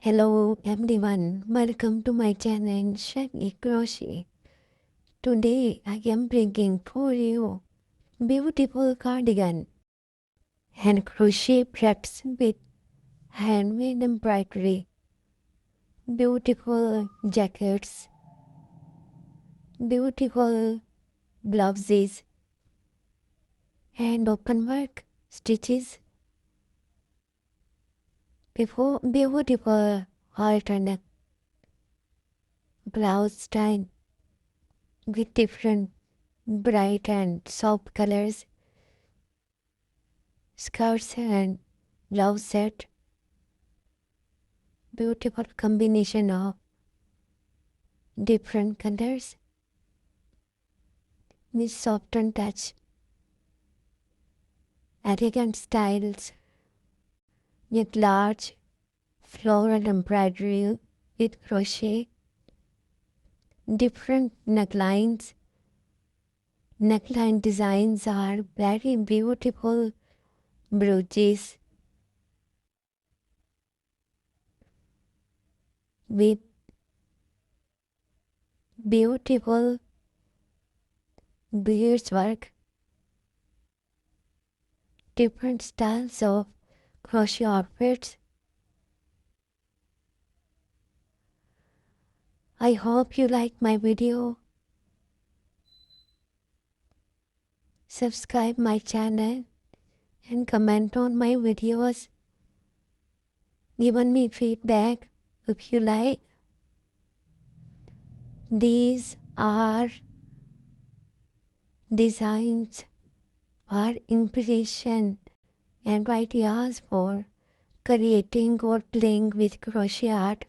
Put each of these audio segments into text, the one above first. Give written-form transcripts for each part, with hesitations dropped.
Hello everyone, welcome to my channel Shaggy Crochet. Today I am bringing for you beautiful cardigan, hand crochet preps with handmade embroidery, beautiful jackets, beautiful blouses, and open work stitches, beautiful alternate blouse style with different bright and soft colors, skirts and blouse set, beautiful combination of different colors with softened touch, elegant styles with large floral embroidery with crochet, different necklines. Neckline designs are very beautiful brooches with beautiful beads work, different styles of crochet outfits. I hope you like my video. Subscribe my channel and comment on my videos. Give me feedback if you like. These are designs or inspiration and ideas for creating or playing with crochet art.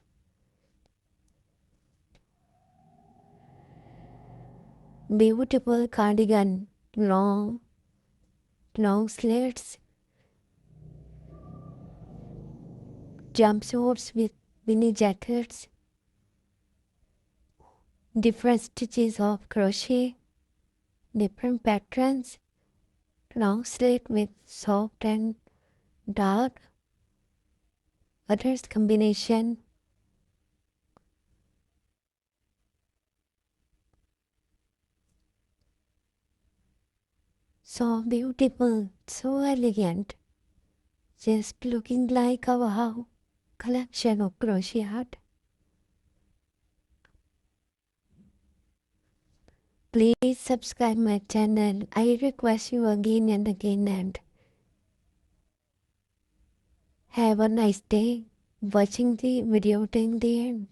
Beautiful cardigan, long sleeves, jumpsuits with mini jackets, different stitches of crochet, different patterns, long sleeve with soft and dark, others combination. So beautiful, so elegant, just looking like a wow collection of crochet art. Please subscribe my channel. I request you again and again, and have a nice day watching the video till the end.